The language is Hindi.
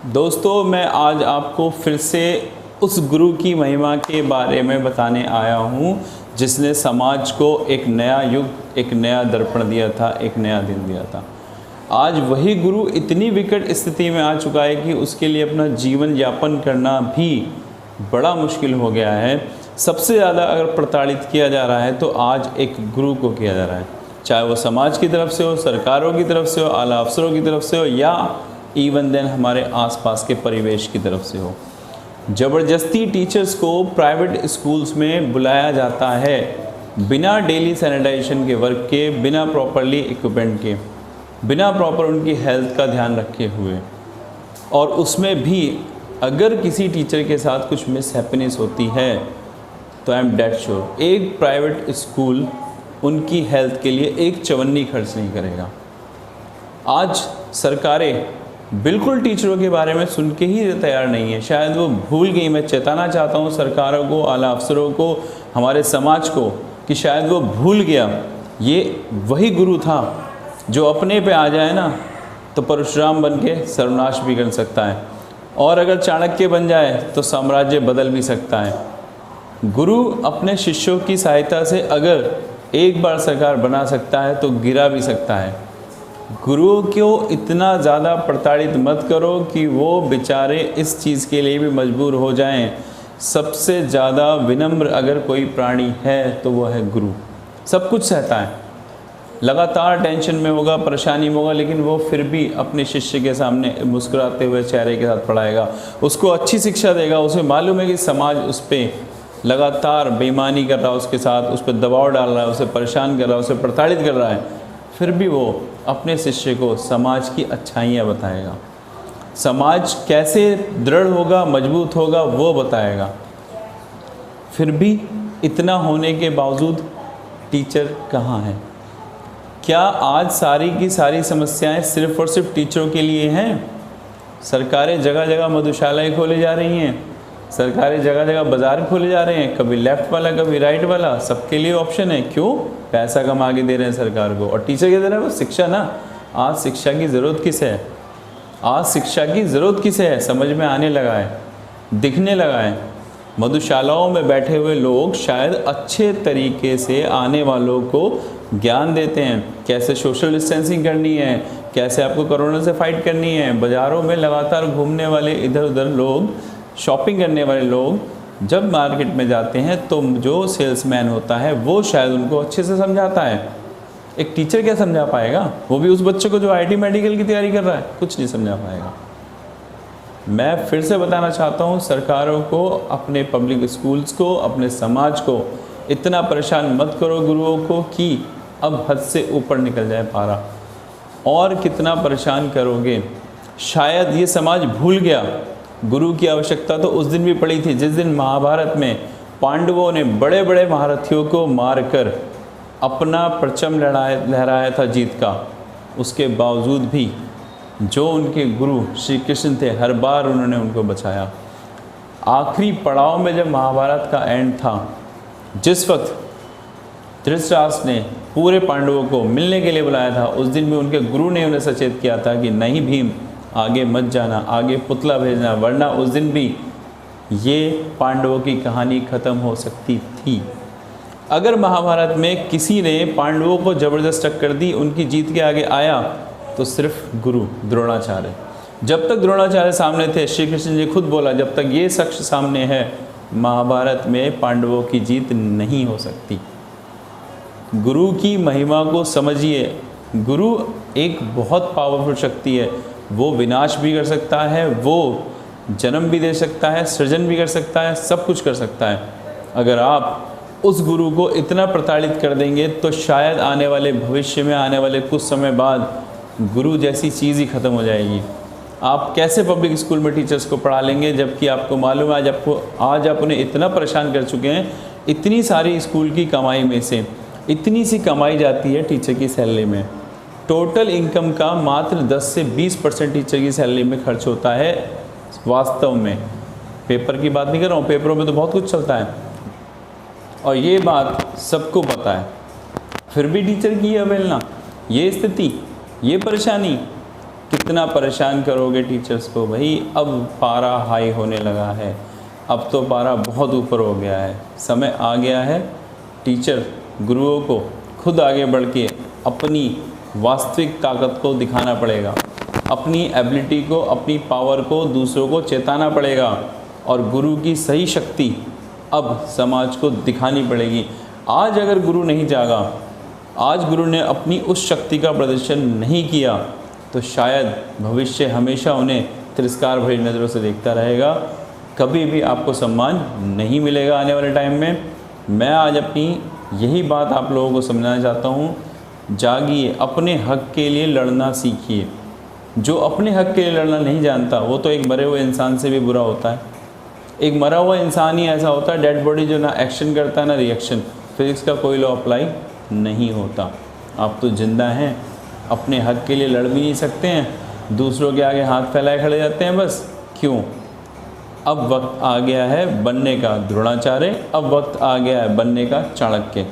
दोस्तों, मैं आज आपको फिर से उस गुरु की महिमा के बारे में बताने आया हूँ जिसने समाज को एक नया युग, एक नया दर्पण दिया था, एक नया दिन दिया था। आज वही गुरु इतनी विकट स्थिति में आ चुका है कि उसके लिए अपना जीवन यापन करना भी बड़ा मुश्किल हो गया है। सबसे ज़्यादा अगर प्रताड़ित किया जा रहा है तो आज एक गुरु को किया जा रहा है, चाहे वो समाज की तरफ से हो, सरकारों की तरफ से हो, आला अफसरों की तरफ से हो या इवन देन हमारे आसपास के परिवेश की तरफ से हो। ज़बरदस्ती टीचर्स को प्राइवेट स्कूल्स में बुलाया जाता है बिना डेली सैनिटाइजेशन के वर्क के, बिना प्रॉपरली इक्विपमेंट के, बिना प्रॉपर उनकी हेल्थ का ध्यान रखे हुए। और उसमें भी अगर किसी टीचर के साथ कुछ मिसहैपनिंग होती है तो आई एम डेड श्योर एक प्राइवेट स्कूल उनकी हेल्थ के लिए एक चवन्नी खर्च नहीं करेगा। आज सरकारें बिल्कुल टीचरों के बारे में सुन के ही तैयार नहीं है, शायद वो भूल गई। मैं चेताना चाहता हूँ सरकारों को, आला अफसरों को, हमारे समाज को कि शायद वो भूल गया ये वही गुरु था जो अपने पे आ जाए ना तो परशुराम बन के सर्वनाश भी कर सकता है, और अगर चाणक्य बन जाए तो साम्राज्य बदल भी सकता है। गुरु अपने शिष्यों की सहायता से अगर एक बार सरकार बना सकता है तो गिरा भी सकता है। गुरुओं को इतना ज़्यादा प्रताड़ित मत करो कि वो बेचारे इस चीज़ के लिए भी मजबूर हो जाएं। सबसे ज़्यादा विनम्र अगर कोई प्राणी है तो वो है गुरु। सब कुछ सहता है, लगातार टेंशन में होगा, परेशानी में होगा, लेकिन वो फिर भी अपने शिष्य के सामने मुस्कुराते हुए चेहरे के साथ पढ़ाएगा, उसको अच्छी शिक्षा देगा। उसे मालूम है कि समाज उस पर लगातार बेईमानी कर रहा है, उसके साथ उस पर दबाव डाल रहा है, उसे परेशान कर रहा है, उसे प्रताड़ित कर रहा है, फिर भी वो अपने शिष्य को समाज की अच्छाइयाँ बताएगा। समाज कैसे दृढ़ होगा, मजबूत होगा, वो बताएगा। फिर भी इतना होने के बावजूद टीचर कहाँ है? क्या आज सारी की सारी समस्याएं सिर्फ़ और सिर्फ टीचरों के लिए हैं? सरकारें जगह जगह मधुशालाएँ खोले जा रही हैं, सरकारें जगह जगह बाज़ार खोले जा रहे हैं, कभी लेफ़्ट वाला कभी राइट वाला, सबके लिए ऑप्शन है। क्यों? पैसा कमा के दे रहे हैं सरकार को। और टीचर के दे रहे हैं वो शिक्षा ना। आज शिक्षा की ज़रूरत किसे है? आज शिक्षा की ज़रूरत किसे है? समझ में आने लगा है, दिखने लगा है। मधुशालाओं में बैठे हुए लोग शायद अच्छे तरीके से आने वालों को ज्ञान देते हैं, कैसे सोशल डिस्टेंसिंग करनी है, कैसे आपको कोरोना से फाइट करनी है। बाज़ारों में लगातार घूमने वाले इधर उधर लोग, शॉपिंग करने वाले लोग जब मार्केट में जाते हैं तो जो सेल्समैन होता है वो शायद उनको अच्छे से समझाता है। एक टीचर क्या समझा पाएगा? वो भी उस बच्चे को जो आईटी मेडिकल की तैयारी कर रहा है, कुछ नहीं समझा पाएगा। मैं फिर से बताना चाहता हूँ सरकारों को, अपने पब्लिक स्कूल्स को, अपने समाज को इतना परेशान मत करो गुरुओं को कि अब हद से ऊपर निकल जाए पारा। और कितना परेशान करोगे? शायद ये समाज भूल गया गुरु की आवश्यकता तो उस दिन भी पड़ी थी जिस दिन महाभारत में पांडवों ने बड़े बड़े महारथियों को मारकर अपना परचम लहराया था जीत का। उसके बावजूद भी जो उनके गुरु श्री कृष्ण थे, हर बार उन्होंने उनको बचाया। आखिरी पड़ाव में जब महाभारत का एंड था, जिस वक्त धृतराष्ट्र ने पूरे पांडवों को मिलने के लिए बुलाया था, उस दिन भी उनके गुरु ने उन्हें सचेत किया था कि नहीं भीम, आगे मत जाना, आगे पुतला भेजना, वरना उस दिन भी ये पांडवों की कहानी ख़त्म हो सकती थी। अगर महाभारत में किसी ने पांडवों को ज़बरदस्त टक्कर दी, उनकी जीत के आगे आया, तो सिर्फ गुरु द्रोणाचार्य। जब तक द्रोणाचार्य सामने थे, श्री कृष्ण जी खुद बोला, जब तक ये शख्स सामने है महाभारत में पांडवों की जीत नहीं हो सकती। गुरु की महिमा को समझिए। गुरु एक बहुत पावरफुल शक्ति है। वो विनाश भी कर सकता है, वो जन्म भी दे सकता है, सृजन भी कर सकता है, सब कुछ कर सकता है। अगर आप उस गुरु को इतना प्रताड़ित कर देंगे तो शायद आने वाले भविष्य में, आने वाले कुछ समय बाद गुरु जैसी चीज़ ही ख़त्म हो जाएगी। आप कैसे पब्लिक स्कूल में टीचर्स को पढ़ा लेंगे जबकि आपको मालूम है आज आप उन्हें इतना परेशान कर चुके हैं। इतनी सारी स्कूल की कमाई में से इतनी सी कमाई जाती है टीचर की सैलरी में। टोटल इनकम का मात्र 10 से 20% टीचर की सैलरी में खर्च होता है वास्तव में। पेपर की बात नहीं कर रहा हूँ, पेपरों में तो बहुत कुछ चलता है और ये बात सबको पता है। फिर भी टीचर की अवहेलना, ये स्थिति, ये परेशानी, कितना परेशान करोगे टीचर्स को भाई। अब पारा हाई होने लगा है, अब तो पारा बहुत ऊपर हो गया है, समय आ गया है टीचर गुरुओं को खुद आगे बढ़ के अपनी वास्तविक ताकत को दिखाना पड़ेगा, अपनी एबिलिटी को, अपनी पावर को दूसरों को चेताना पड़ेगा और गुरु की सही शक्ति अब समाज को दिखानी पड़ेगी। आज अगर गुरु नहीं जागा, आज गुरु ने अपनी उस शक्ति का प्रदर्शन नहीं किया तो शायद भविष्य हमेशा उन्हें तिरस्कार भरी नज़रों से देखता रहेगा, कभी भी आपको सम्मान नहीं मिलेगा आने वाले टाइम में। मैं आज अपनी यही बात आप लोगों को समझाना चाहता हूँ, जागिए, अपने हक के लिए लड़ना सीखिए। जो अपने हक के लिए लड़ना नहीं जानता वो तो एक मरे हुए इंसान से भी बुरा होता है। एक मरा हुआ इंसान ही ऐसा होता है, डेड बॉडी जो ना एक्शन करता है ना रिएक्शन, फिजिक्स का कोई लॉ अप्लाई नहीं होता। आप तो जिंदा हैं, अपने हक के लिए लड़ भी नहीं सकते हैं, दूसरों के आगे हाथ फैलाए खड़े जाते हैं बस। क्यों? अब वक्त आ गया है बनने का द्रोणाचार्य, अब वक्त आ गया है बनने का चाणक्य।